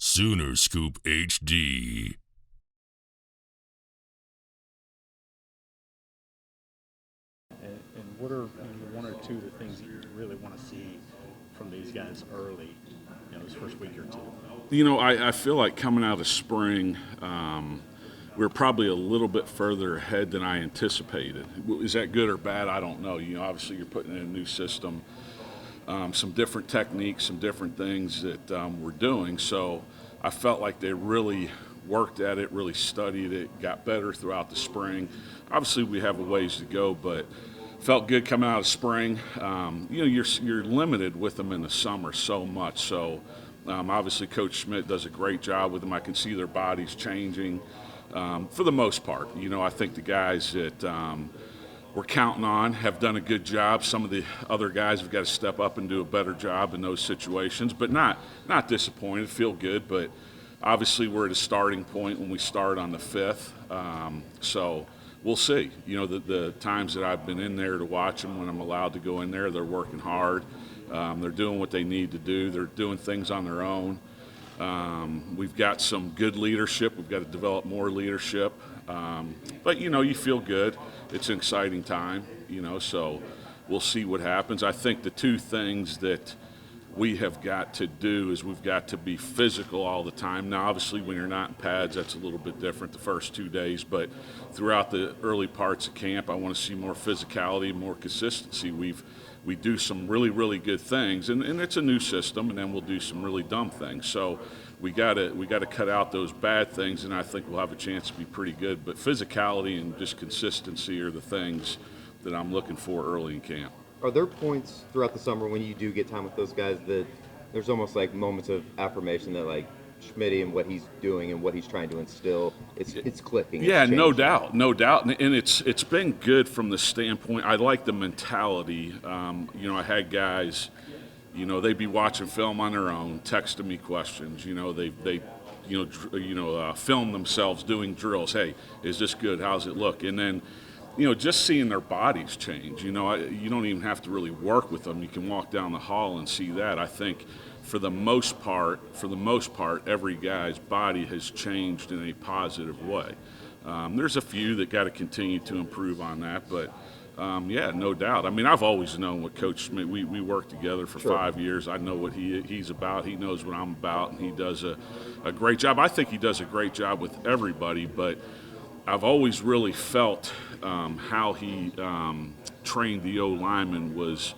Sooner Scoop HD. And what are one or two of the things that you really want to see from these guys early, this first week or two? I feel like coming out of spring, we're probably a little bit further ahead than I anticipated. Is that good or bad? I don't know. Obviously you're putting in a new system, some different techniques, some different things that we're doing. So I felt like they really worked at it, really studied it, got better throughout the spring. Obviously we have a ways to go, but felt good coming out of spring. You're limited with them in the summer so much. So obviously Coach Schmidt does a great job with them. I can see their bodies changing for the most part. I think the guys that we're counting on have done a good job. Some of the other guys have got to step up and do a better job in those situations, but not disappointed, feel good. But obviously we're at a starting point when we start on the 5th. So we'll see. The times that I've been in there to watch them when I'm allowed to go in there, they're working hard. They're doing what they need to do. They're doing things on their own. We've got some good leadership. We've got to develop more leadership. But, you feel good. It's an exciting time, so we'll see what happens. I think the two things that we have got to do is we've got to be physical all the time. Now, obviously, when you're not in pads, that's a little bit different the first 2 days. But throughout the early parts of camp, I want to see more physicality, more consistency. We do some really, really good things, and it's a new system, and then we'll do some really dumb things. So we got to cut out those bad things, and I think we'll have a chance to be pretty good. But physicality and just consistency are the things that I'm looking for early in camp. Are there points throughout the summer when you do get time with those guys that there's almost like moments of affirmation that like Schmitty and what he's doing and what he's trying to instill, it's clicking? Yeah, no doubt. And it's been good from the standpoint. I like the mentality. I had guys, they'd be watching film on their own, texting me questions. They film themselves doing drills. Hey, is this good? How's it look? And then, just seeing their bodies change. You don't even have to really work with them. You can walk down the hall and see that. I think for the most part, every guy's body has changed in a positive way. There's a few that got to continue to improve on that, but yeah, no doubt. I mean, I've always known what Coach Schmidt. We worked together for 5 years. I know what he's about. He knows what I'm about, and he does a great job. I think he does a great job with everybody, but I've always really felt how he trained the O-lineman was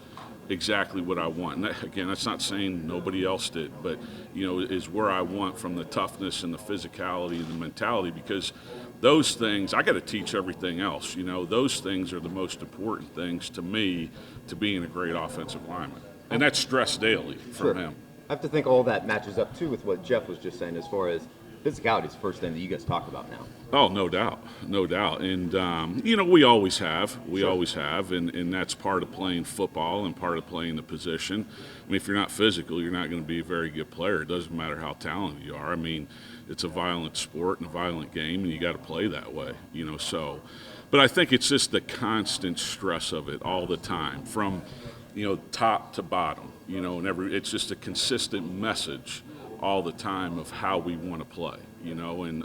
exactly what I want. And again, that's not saying nobody else did, but, is where I want from the toughness and the physicality and the mentality, because those things, I got to teach everything else. Those things are the most important things to me to being a great offensive lineman. And that's stressed daily from him. I have to think all that matches up, too, with what Jeff was just saying as far as physicality is the first thing that you guys talk about now. Oh, no doubt. And, we always have. And that's part of playing football and part of playing the position. I mean, if you're not physical, you're not going to be a very good player. It doesn't matter how talented you are. I mean, it's a violent sport and a violent game, and you got to play that way, so. But I think it's just the constant stress of it all the time from, top to bottom, and it's just a consistent message all the time of how we want to play, and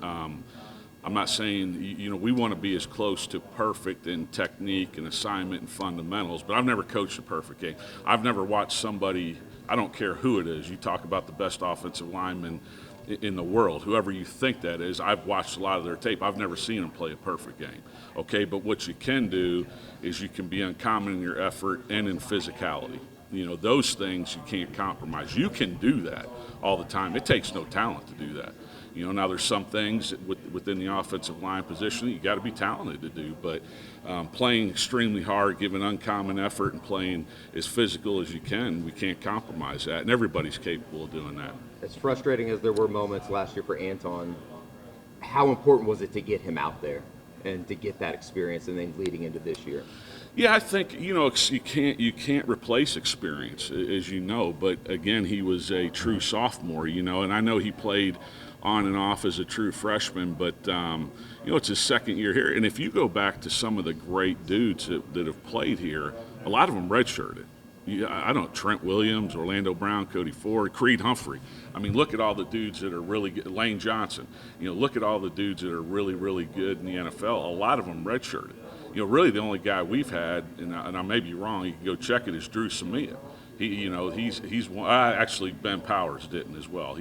I'm not saying, we want to be as close to perfect in technique and assignment and fundamentals, but I've never coached a perfect game. I've never watched somebody, I don't care who it is, you talk about the best offensive lineman in the world, whoever you think that is, I've watched a lot of their tape. I've never seen them play a perfect game, okay? But what you can do is you can be uncommon in your effort and in physicality. Those things you can't compromise. You can do that all the time. It takes no talent to do that. Now there's some things within the offensive line position that you got to be talented to do, but playing extremely hard, giving uncommon effort, and playing as physical as you can, we can't compromise that, and everybody's capable of doing that. As frustrating as there were moments last year for Anton, how important was it to get him out there and to get that experience and then leading into this year? Yeah, I think, you can't replace experience, as you know, but again, he was a true sophomore, and I know he played on and off as a true freshman, but it's his second year here. And if you go back to some of the great dudes that have played here, a lot of them redshirted. I don't know, Trent Williams, Orlando Brown, Cody Ford, Creed Humphrey. I mean, look at all the dudes that are really good. Lane Johnson. Look at all the dudes that are really, really good in the NFL. A lot of them redshirted. Really the only guy we've had, and I may be wrong, you can go check it, is Drew Samia. He's one. Actually, Ben Powers didn't as well.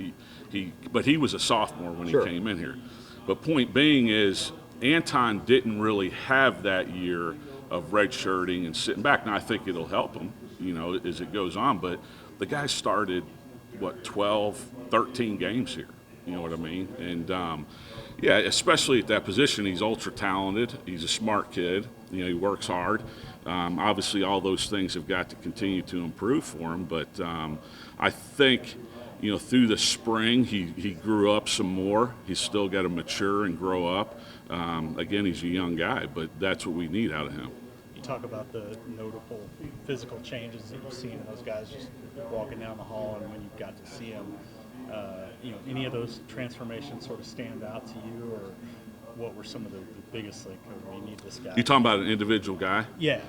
But he was a sophomore when Sure. he came in here. But point being is, Anton didn't really have that year of redshirting and sitting back. Now I think it'll help him, as it goes on. But the guy started 12, 13 games here. You know what I mean? And yeah, especially at that position, he's ultra talented. He's a smart kid. He works hard. Obviously, all those things have got to continue to improve for him. But I think, through the spring, he grew up some more. He's still got to mature and grow up. Again, he's a young guy, but that's what we need out of him. You talk about the notable physical changes that you've seen in those guys just walking down the hall, and when you got to see them, any of those transformations sort of stand out to you, or what were some of the biggest, like, oh, we need this guy? You talking about an individual guy? Yeah.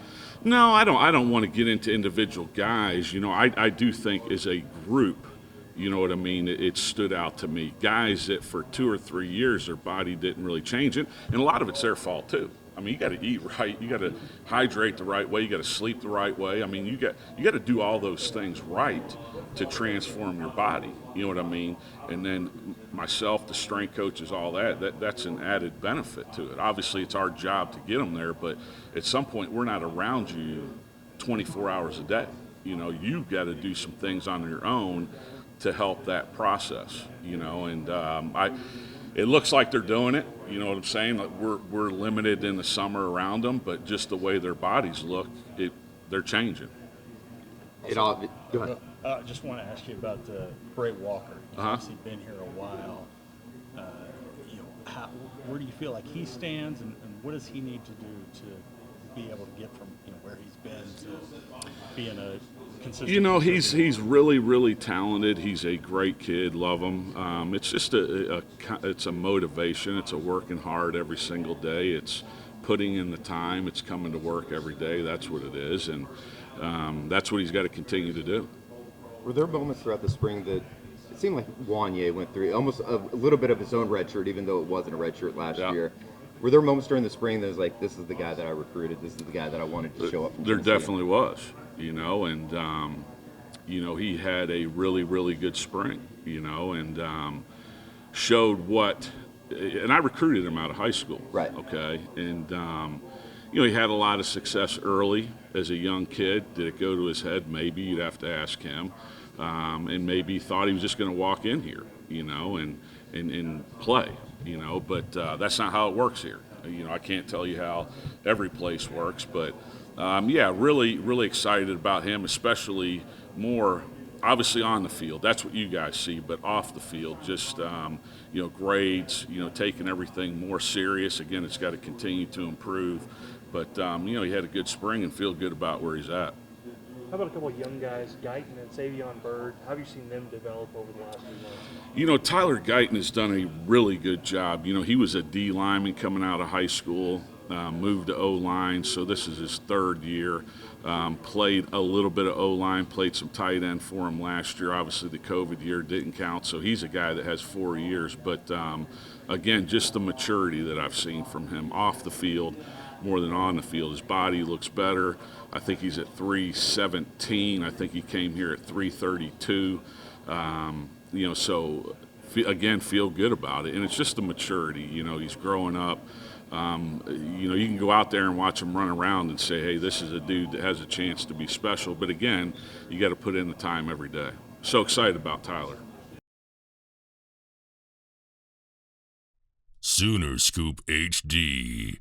No, I don't want to get into individual guys. I do think as a group, you know what I mean, it stood out to me. Guys that for 2 or 3 years their body didn't really change it, and a lot of it's their fault too. I mean, you got to eat right, you got to hydrate the right way, you got to sleep the right way. I mean, you got to do all those things right to transform your body. You know what I mean? And then myself, the strength coaches, all that's an added benefit to it. Obviously, it's our job to get them there, but at some point, we're not around you 24 hours a day. You've got to do some things on your own to help that process. And it looks like they're doing it. You know what I'm saying? Like we're limited in the summer around them, but just the way their bodies look, they're changing. Go ahead. I just want to ask you about Bray Walker. He's obviously been here a while. Where do you feel like he stands, and what does he need to do to be able to get from where he's been to being a consistent? He's really, really talented. He's a great kid. Love him. It's just it's a motivation. It's a working hard every single day. It's putting in the time. It's coming to work every day. That's what it is, and that's what he's got to continue to do. Were there moments throughout the spring that it seemed like Wanye went through almost a little bit of his own red shirt, even though it wasn't a red shirt last year? Were there moments during the spring that was like, this is the guy that I recruited, this is the guy that I wanted to show up? There definitely was, and he had a really, really good spring, and showed what, and I recruited him out of high school. Right. Okay. And, he had a lot of success early as a young kid. Did it go to his head? Maybe. You'd have to ask him. And maybe he thought he was just going to walk in here, and play, but that's not how it works here. I can't tell you how every place works, but really, really excited about him, especially more obviously on the field. That's what you guys see, but off the field, just, grades, taking everything more serious. Again, it's got to continue to improve, but, he had a good spring and feel good about where he's at. How about a couple of young guys, Guyton and Savion Byrd? How have you seen them develop over the last few months? Tyler Guyton has done a really good job. He was a D lineman coming out of high school, moved to O-line, so this is his third year. Played a little bit of O-line, played some tight end for him last year. Obviously, the COVID year didn't count, so he's a guy that has 4 years. But, again, just the maturity that I've seen from him off the field more than on the field. His body looks better. I think he's at 317. I think he came here at 332. So again, feel good about it. And it's just the maturity. He's growing up. You can go out there and watch him run around and say, hey, this is a dude that has a chance to be special. But again, you got to put in the time every day. So excited about Tyler. Sooner Scoop HD.